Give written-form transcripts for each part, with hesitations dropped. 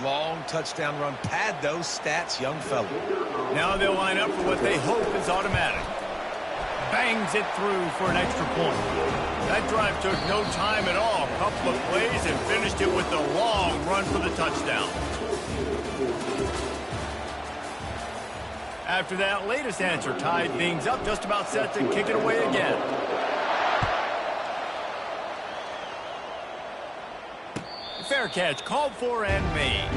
long touchdown run. Pad those stats, young fella. Now they'll line up for what they hope is automatic. Bangs it through for an extra point. That drive took no time at all. A couple of plays and finished it with a long run for the touchdown. After that latest answer tied things up, just about set to kick it away again. Fair catch, called for and made.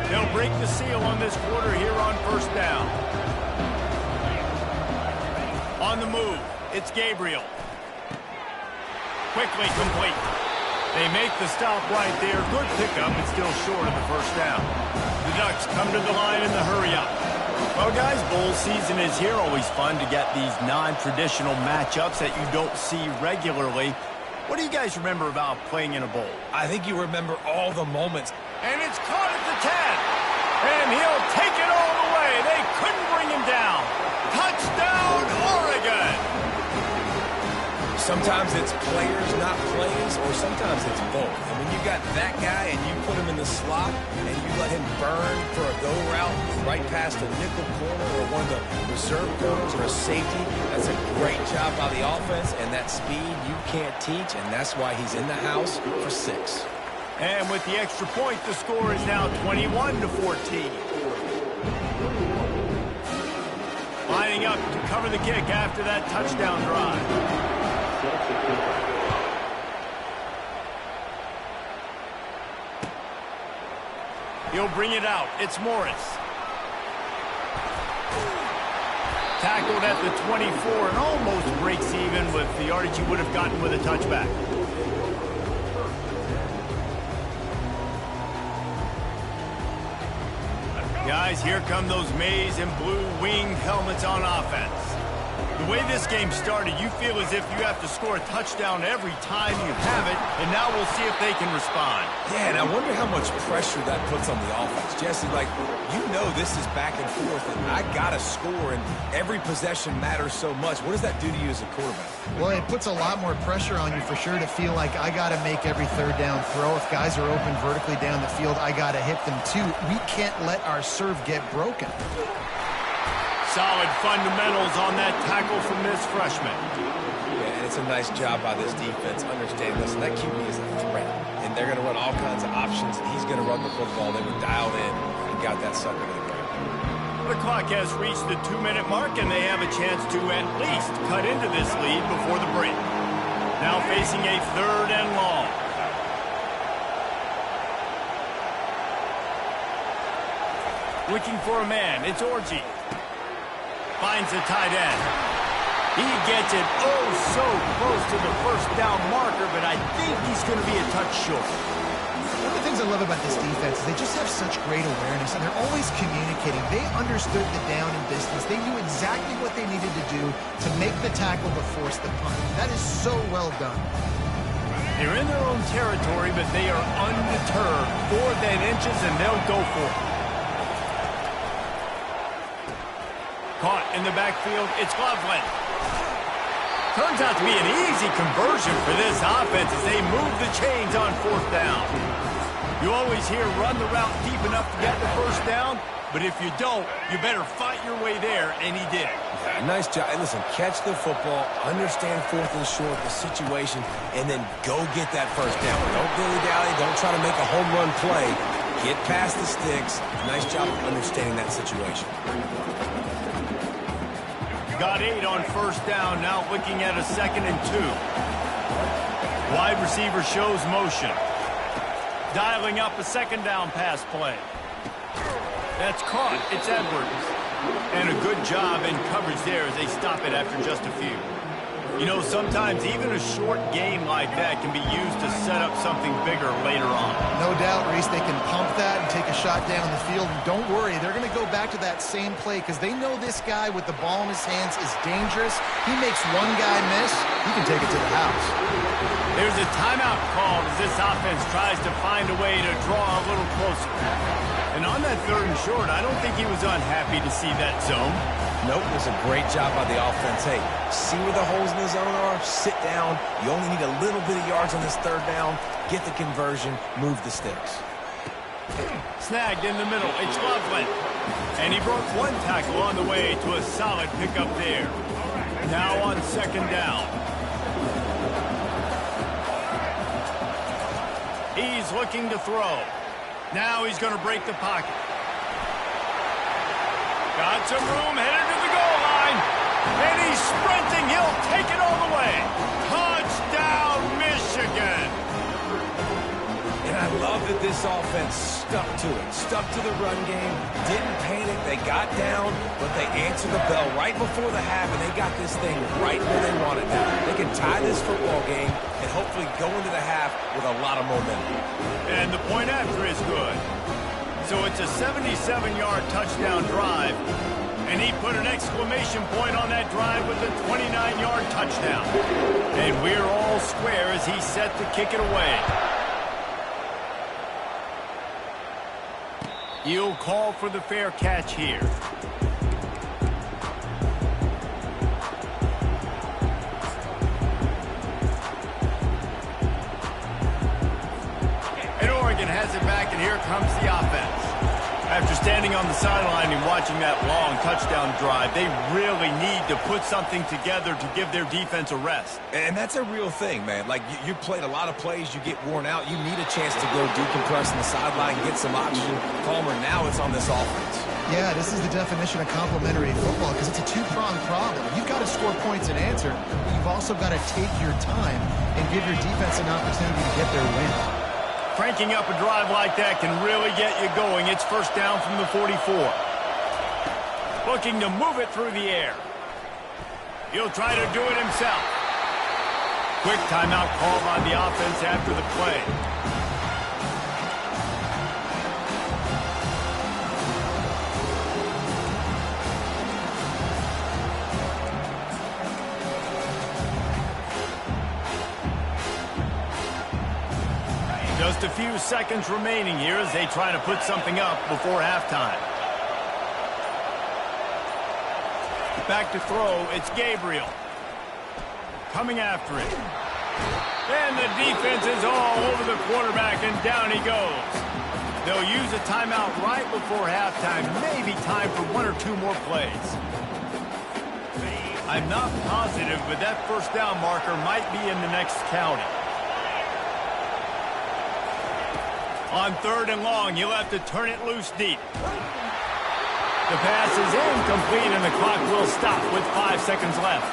They'll break the seal on this quarter here on first down. On the move, it's Gabriel. Quickly complete. They make the stop right there. Good pickup, but still short of the first down. The Ducks come to the line in the hurry-up. Well, guys, bowl season is here. Always fun to get these non-traditional matchups that you don't see regularly. What do you guys remember about playing in a bowl? I think you remember all the moments. And it's caught at the 10. And he'll take it all the way. They couldn't bring him down. Touchdown, Oregon! Sometimes it's players, not plays, or sometimes it's both. And when you got that guy and you put him in the slot and you let him burn for a go route right past a nickel corner or one of the reserve corners or a safety, that's a great job by the offense, and that speed you can't teach, and that's why he's in the house for 6. And with the extra point, the score is now 21-14. Lining up to cover the kick after that touchdown drive. He'll bring it out. It's Morris. Tackled at the 24 and almost breaks even with the yardage he would have gotten with a touchback. Guys, here come those maize and blue winged helmets on offense. The way this game started, you feel as if you have to score a touchdown every time you have it, and now we'll see if they can respond. Yeah, and I wonder how much pressure that puts on the offense. Jesse, like, you know this is back and forth, and I got to score, and every possession matters so much. What does that do to you as a quarterback? Well, it puts a lot more pressure on you for sure to feel like I got to make every third down throw. If guys are open vertically down the field, I got to hit them too. We can't let our serve get broken. Solid fundamentals on that tackle from this freshman. Yeah, and it's a nice job by this defense. Understand, listen, that QB is a threat, and they're going to run all kinds of options. He's going to run the football. They were dialed in and got that sucker to the ground. The clock has reached the 2-minute mark, and they have a chance to at least cut into this lead before the break. Now facing a 3rd and long. Looking for a man. It's Orji. Finds the tight end. He gets it oh so close to the first down marker, but I think he's going to be a touch short. One of the things I love about this defense is they just have such great awareness, and they're always communicating. They understood the down and distance. They knew exactly what they needed to do to make the tackle to force the punt. That is so well done. They're in their own territory, but they are undeterred. 4th and inches, and they'll go for it. Caught in the backfield, it's Loveland. Turns out to be an easy conversion for this offense as they move the chains on 4th down. You always hear run the route deep enough to get the first down, but if you don't, you better fight your way there, and he did. Yeah, nice job. And listen, catch the football, understand 4th and short, the situation, and then go get that first down. Don't dilly-dally, don't try to make a home run play. Get past the sticks. Nice job of understanding that situation. Got 8 on first down, now looking at a 2nd and 2. Wide receiver shows motion. Dialing up a 2nd down pass play. That's caught, it's Edwards. And a good job in coverage there as they stop it after just a few. You know, sometimes even a short game like that can be used to set up something bigger later on. No doubt, Reese, they can pump that and take a shot down the field. And don't worry, they're going to go back to that same play because they know this guy with the ball in his hands is dangerous. He makes one guy miss, he can take it to the house. There's a timeout called as this offense tries to find a way to draw a little closer. And on that 3rd and short, I don't think he was unhappy to see that zone. Nope, it was a great job by the offense. Hey, see where the holes in the zone are? Sit down. You only need a little bit of yards on this 3rd down. Get the conversion. Move the sticks. Snagged in the middle. It's Loveland. And he broke one tackle on the way to a solid pickup there. Now on 2nd down. He's looking to throw. Now he's going to break the pocket. Got some room, headed to the goal line. And he's sprinting. He'll take it all the way. Touchdown, Michigan. And I love that this offense stuck to it. Stuck to the run game. Didn't panic. They got down, but they answered the bell right before the half, and they got this thing right where they want it now. They can tie this football game and hopefully go into the half with a lot of momentum. And the point after is good. So it's a 77-yard touchdown drive, and he put an exclamation point on that drive with a 29-yard touchdown. And we're all square as he's set to kick it away. He'll call for the fair catch here. And Oregon has it back, and here comes the offense. After standing on the sideline and watching that long touchdown drive, they really need to put something together to give their defense a rest. And that's a real thing, man. Like, you played a lot of plays, you get worn out. You need a chance to go decompress on the sideline, get some oxygen. Palmer, now it's on this offense. Yeah, this is the definition of complementary football because it's a two-pronged problem. You've got to score points and answer, but you've also got to take your time and give your defense an opportunity to get their win. Cranking up a drive like that can really get you going. It's 1st down from the 44. Looking to move it through the air. He'll try to do it himself. Quick timeout call by the offense after the play. Just a few seconds remaining here as they try to put something up before halftime. Back to throw, it's Gabriel. Coming after it. And the defense is all over the quarterback, and down he goes. They'll use a timeout right before halftime. Maybe time for 1 or 2 more plays. I'm not positive, but that 1st down marker might be in the next county. On 3rd and long, you'll have to turn it loose deep. The pass is incomplete, and the clock will stop with 5 seconds left.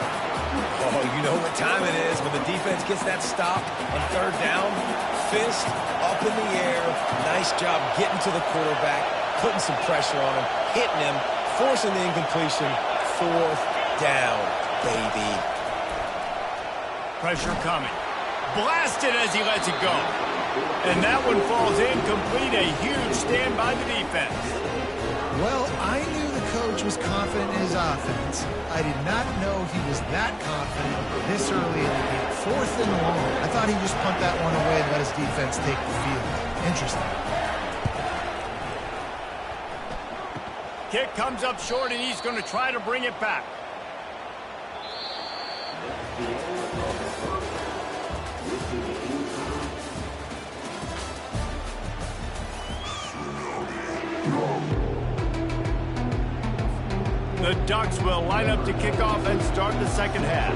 Oh, you know what time it is when the defense gets that stop on 3rd down. Fist up in the air. Nice job getting to the quarterback, putting some pressure on him, hitting him, forcing the incompletion. 4th down, baby. Pressure coming. Blasted as he lets it go. And that one falls incomplete. A huge stand by the defense. Well, I knew the coach was confident in his offense. I did not know he was that confident this early in the game. 4th and long. I thought he'd just punt that one away and let his defense take the field. Interesting. Kick comes up short, and he's going to try to bring it back. The Ducks will line up to kick off and start the 2nd half.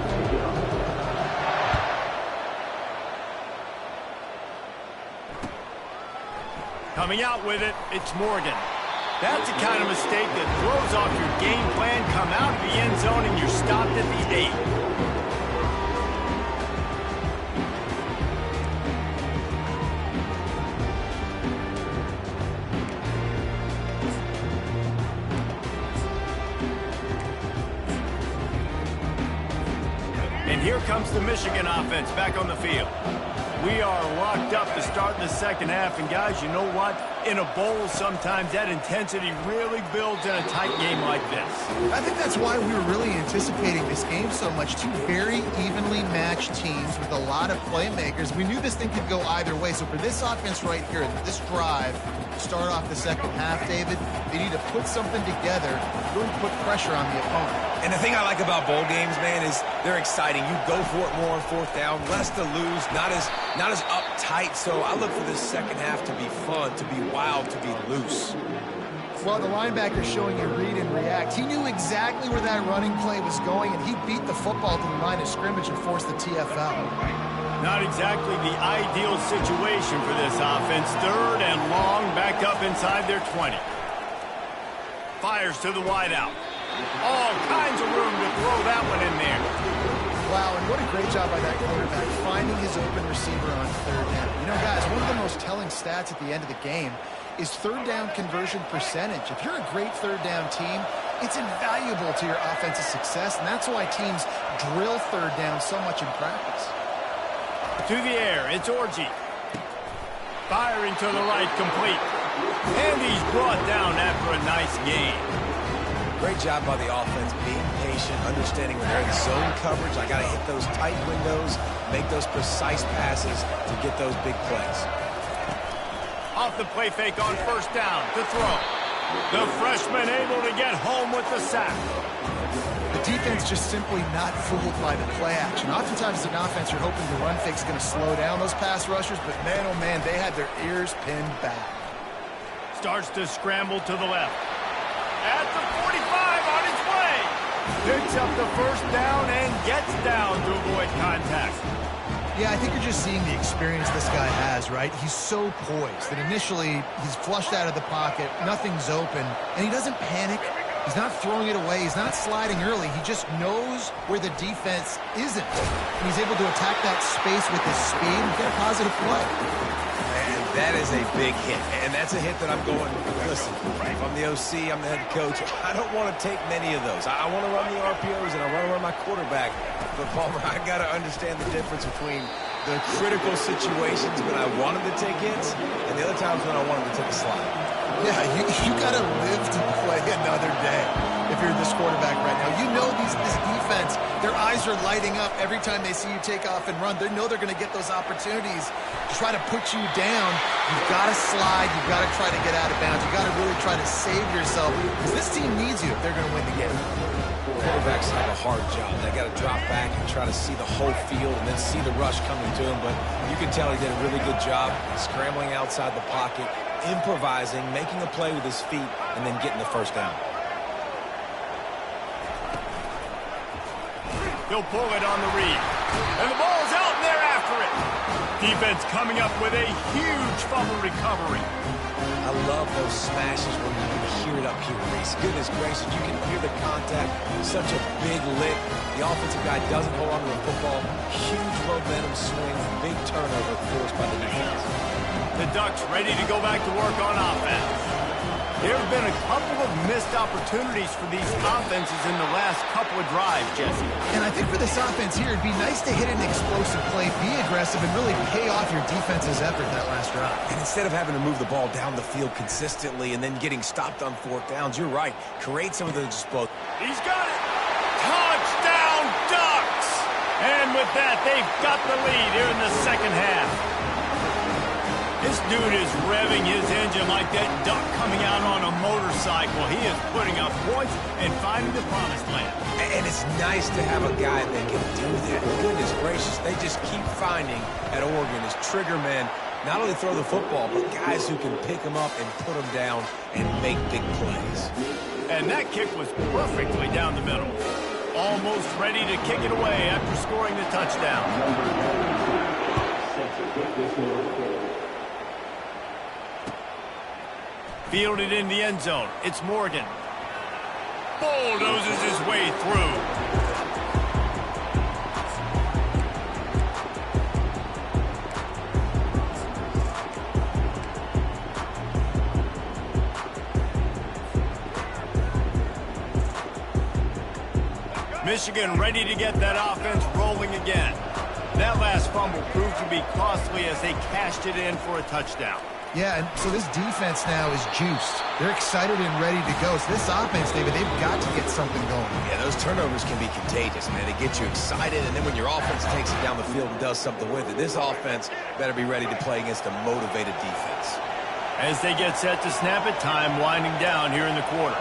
Coming out with it, it's Morgan. That's the kind of mistake that throws off your game plan. Come out of the end zone and you're stopped at the 8. And here comes the Michigan offense back on the field. We are locked up to start the second half. And, guys, you know what? In a bowl, sometimes that intensity really builds in a tight game like this. I think that's why we were really anticipating this game so much. Two very evenly matched teams with a lot of playmakers. We knew this thing could go either way. So for this offense right here, this drive, to start off the second half, David, they need to put something together, really put pressure on the opponent. And the thing I like about bowl games, man, is they're exciting. You go for it more on fourth down, less to lose, not as uptight. So I look for this second half to be fun, to be wild, to be loose. Well, the linebacker showing you read and react. He knew exactly where that running play was going, and he beat the football to the line of scrimmage and forced the TFL. Not exactly the ideal situation for this offense. Third and long, back up inside their 20. Fires to the wideout. All kinds of room to throw that one in there. Wow, and what a great job by that quarterback, finding his open receiver on third down. You know, guys, one of the most telling stats at the end of the game is third down conversion percentage. If you're a great third down team, it's invaluable to your offensive success, and that's why teams drill third down so much in practice. To the air, it's Orji. Firing to the right, complete. And he's brought down after a nice gain. Great job by the offense, being patient, understanding when they're in zone coverage. I got to hit those tight windows, make those precise passes to get those big plays. Off the play fake on first down to throw. The freshman able to get home with the sack. The defense just simply not fooled by the play action. Oftentimes, as an offense, you're hoping the run fake is going to slow down those pass rushers, but man, oh man, they had their ears pinned back. Starts to scramble to the left. At the 45 on its way. Picks up the first down and gets down to avoid contact. Yeah, I think you're just seeing the experience this guy has, right? He's so poised that initially he's flushed out of the pocket, nothing's open, and he doesn't panic. He's not throwing it away. He's not sliding early. He just knows where the defense isn't. And he's able to attack that space with his speed and get a positive play. And that is a big hit. And that's a hit that I'm going, listen, if I'm the OC, I'm the head coach, I don't want to take many of those. I want to run the RPOs and I want to run my quarterback. But, Palmer, I got to understand the difference between the critical situations when I want him to take hits and the other times when I want him to take a slide. Yeah, you got to live to play another day if you're this quarterback right now. You know this defense, their eyes are lighting up every time they see you take off and run. They know they're going to get those opportunities to try to put you down. You've got to slide. You've got to try to get out of bounds. You've got to really try to save yourself because this team needs you if they're going to win the game. Quarterbacks have a hard job. They got to drop back and try to see the whole field and then see the rush coming to him. But you can tell he did a really good job scrambling outside the pocket, improvising, making a play with his feet, and then getting the first down. He'll pull it on the read. And the ball's out and they're after it. Defense coming up with a huge fumble recovery. I love those smashes when you can hear it up here, Reese. Goodness gracious, you can hear the contact. Such a big lick. The offensive guy doesn't hold on to the football. Huge momentum swing. Big turnover forced by the defense. The Ducks ready to go back to work on offense. There have been a couple of missed opportunities for these offenses in the last couple of drives, Jesse. And I think for this offense here, it'd be nice to hit an explosive play, be aggressive, and really pay off your defense's effort that last drive. And instead of having to move the ball down the field consistently and then getting stopped on fourth downs, you're right. Create some of those both. He's got it. Touchdown, Ducks! And with that, they've got the lead here in the second half. This dude is revving his engine like that duck coming out on a motorcycle. He is putting up points and finding the promised land. And it's nice to have a guy that can do that. Goodness gracious, they just keep finding at Oregon as trigger men, not only throw the football, but guys who can pick them up and put them down and make big plays. And that kick was perfectly down the middle. Almost ready to kick it away after scoring the touchdown. Fielded in the end zone. It's Morgan. Bulldozes his way through. Michigan ready to get that offense rolling again. That last fumble proved to be costly as they cashed it in for a touchdown. Yeah, and so this defense now is juiced. They're excited and ready to go. So this offense, David, they've got to get something going. Yeah, those turnovers can be contagious, man. They get you excited, and then when your offense takes it down the field and does something with it, this offense better be ready to play against a motivated defense. As they get set to snap it, time winding down here in the quarter.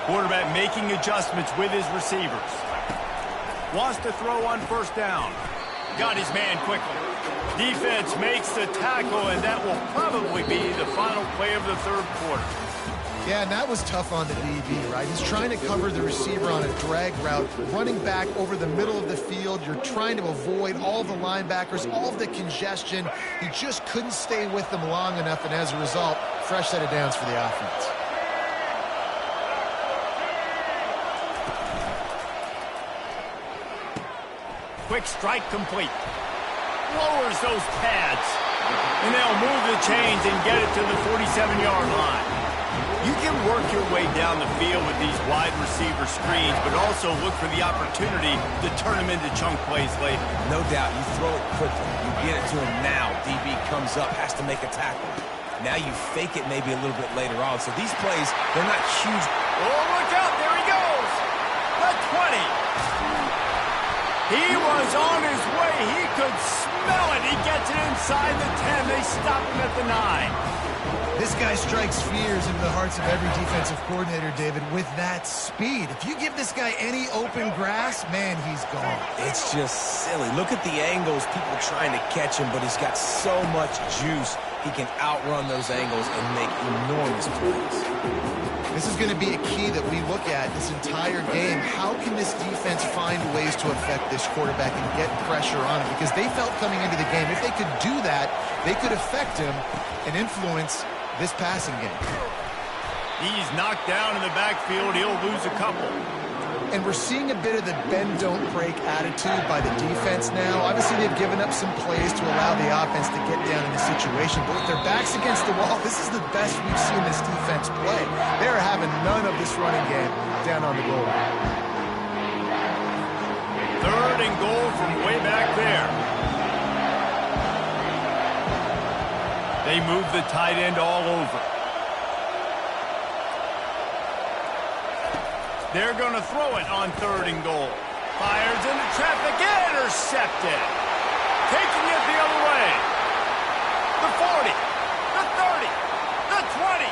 Quarterback making adjustments with his receivers. Wants to throw on first down. Got his man quickly. Defense makes the tackle, and that will probably be the final play of the third quarter. Yeah, and that was tough on the DB, right? He's trying to cover the receiver on a drag route, running back over the middle of the field. You're trying to avoid all the linebackers, all of the congestion. He just couldn't stay with them long enough, and as a result, fresh set of downs for the offense. Quick strike complete. Lowers those pads. And they'll move the chains and get it to the 47-yard line. You can work your way down the field with these wide receiver screens, but also look for the opportunity to turn them into chunk plays later. No doubt, you throw it quickly. You get it to him now. DB comes up, has to make a tackle. Now you fake it maybe a little bit later on. So these plays, they're not huge. Oh, look out. There he goes. The 20. He was on his way. He could smell it. He gets it inside the 10. They stop him at the 9. This guy strikes fears into the hearts of every defensive coordinator, David, with that speed. If you give this guy any open grass, man, he's gone. It's just silly. Look at the angles, people trying to catch him, but he's got so much juice. He can outrun those angles and make enormous plays. This is going to be a key that we look at this entire game. How can this defense find ways to affect this quarterback and get pressure on him? Because they felt coming into the game, if they could do that, they could affect him and influence this passing game. He's knocked down in the backfield. He'll lose a couple. And we're seeing a bit of the bend-don't-break attitude by the defense now. Obviously, they've given up some plays to allow the offense to get down in the situation. But with their backs against the wall, this is the best we've seen this defense play. They're having none of this running game down on the goal line. Third and goal from way back there. They move the tight end all over. They're going to throw it on third and goal. Fires into traffic, intercepted. Taking it the other way. The 40, the 30, the 20.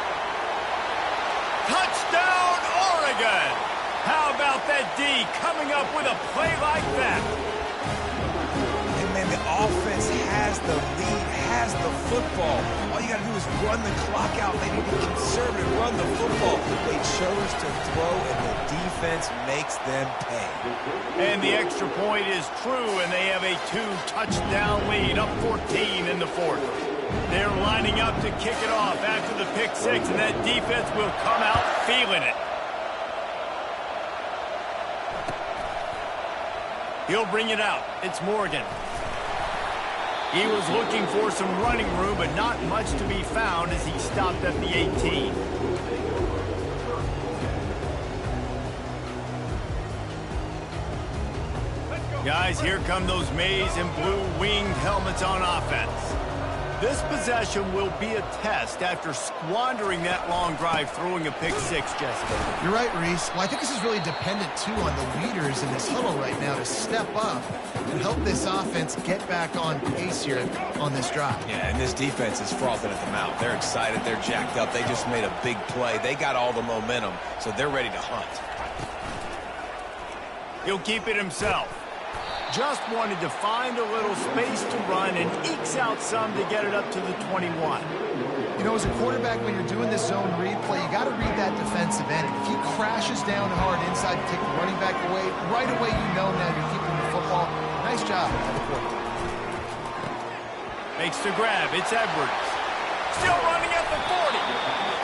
Touchdown, Oregon. How about that D coming up with a play like that? And man, the offense has the lead, has the football. All you got to do is run the clock out. They need to be conservative, run the football. They chose to throw, and the defense makes them pay. And the extra point is true, and they have a 2-touchdown lead, up 14 in the fourth. They're lining up to kick it off after the pick six, and that defense will come out feeling it. He'll bring it out. It's Morgan. He was looking for some running room, but not much to be found as he stopped at the 18. Guys, here come those maize and blue winged helmets on offense. This possession will be a test after squandering that long drive throwing a pick six, Jesse. You're right, Reese. Well, I think this is really dependent, too, on the leaders in this huddle right now to step up and help this offense get back on pace here on this drive. Yeah, and this defense is frothing at the mouth. They're excited. They're jacked up. They just made a big play. They got all the momentum, so they're ready to hunt. He'll keep it himself. Just wanted to find a little space to run and ekes out some to get it up to the 21. You know, as a quarterback, when you're doing this zone read play, you got to read that defensive end. If he crashes down hard inside to take the running back away, right away you know now you're keeping the football. Nice job by the quarterback. Makes the grab. It's Edwards. Still running at the 40.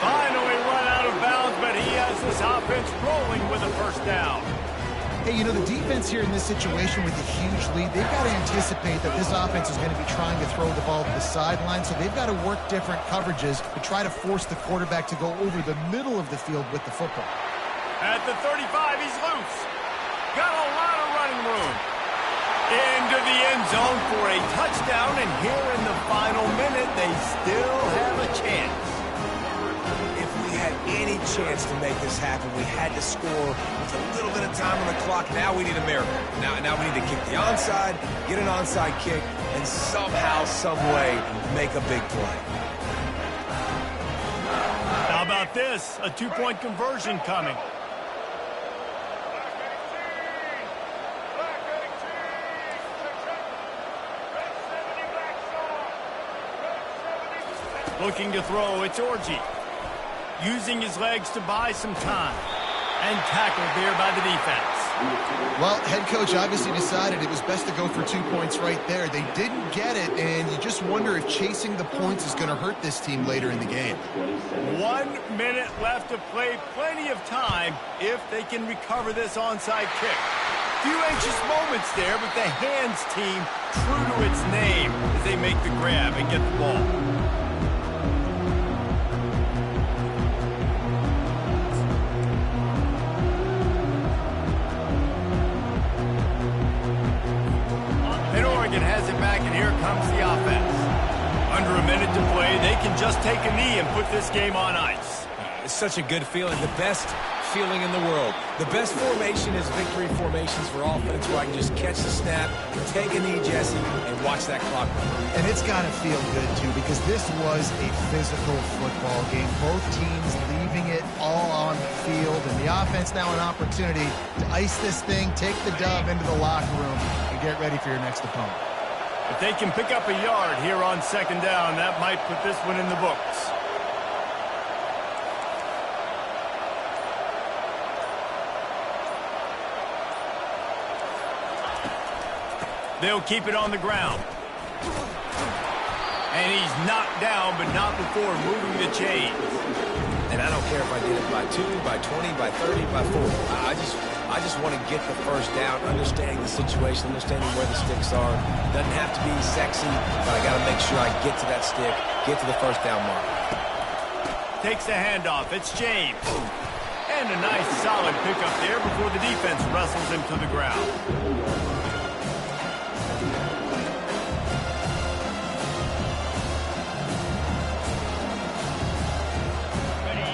Finally run out of bounds, but he has this offense rolling with a first down. Hey, you know, the defense here in this situation with a huge lead, they've got to anticipate that this offense is going to be trying to throw the ball to the sideline, so they've got to work different coverages to try to force the quarterback to go over the middle of the field with the football. At the 35, he's loose. Got a lot of running room. Into the end zone for a touchdown, and here in the final minute, they still have a chance. If we had any chance to make this happen, we had to score with a little bit of time on the clock. Now we need a miracle. Now we need to kick the onside, get an onside kick, and somehow, some way, make a big play. How about this? A two-point conversion coming. Looking to throw, it's Orji. Using his legs to buy some time. And tackled there by the defense. Well, head coach obviously decided it was best to go for 2 points right there. They didn't get it, and you just wonder if chasing the points is going to hurt this team later in the game. 1 minute left to play. Plenty of time if they can recover this onside kick. Few anxious moments there, but the hands team true to its name as they make the grab and get the ball. Has it back, and here comes the offense. Under a minute to play, they can just take a knee and put this game on ice. It's such a good feeling, the best feeling in the world. The best formation is victory formations for offense, where I can just catch the snap, take a knee, Jesse, and watch that clock run. And it's got to feel good, too, because this was a physical football game. Both teams leaving it all on the field, and the offense now an opportunity to ice this thing, take the dub into the locker room, and get ready for your next opponent. If they can pick up a yard here on second down, that might put this one in the books. They'll keep it on the ground. And he's knocked down, but not before moving the chains. And I don't care if I did it by 2, by 20, by 30, by 40. I just want to get the first down, understanding the situation, understanding where the sticks are. Doesn't have to be sexy, but I got to make sure I get to that stick, get to the first down mark. Takes the handoff. It's James. And a nice solid pickup there before the defense wrestles him to the ground.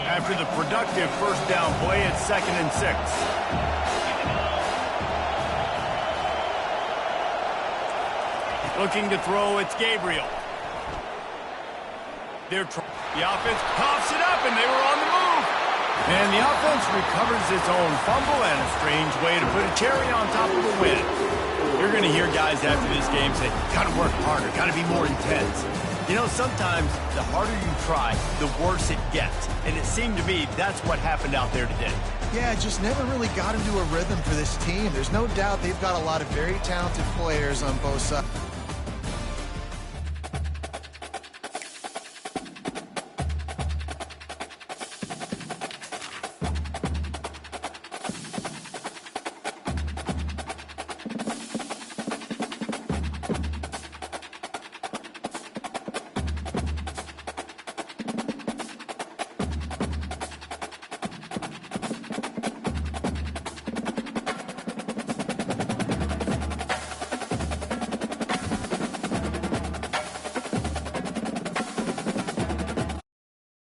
After the productive first down play, it's 2nd and 6. Looking to throw, it's Gabriel. The offense coughs it up, and they were on the move. And the offense recovers its own fumble, and a strange way to put a cherry on top of the win. You're going to hear guys after this game say, got to work harder, got to be more intense. You know, sometimes the harder you try, the worse it gets. And it seemed to me that's what happened out there today. Yeah, just never really got into a rhythm for this team. There's no doubt they've got a lot of very talented players on both sides.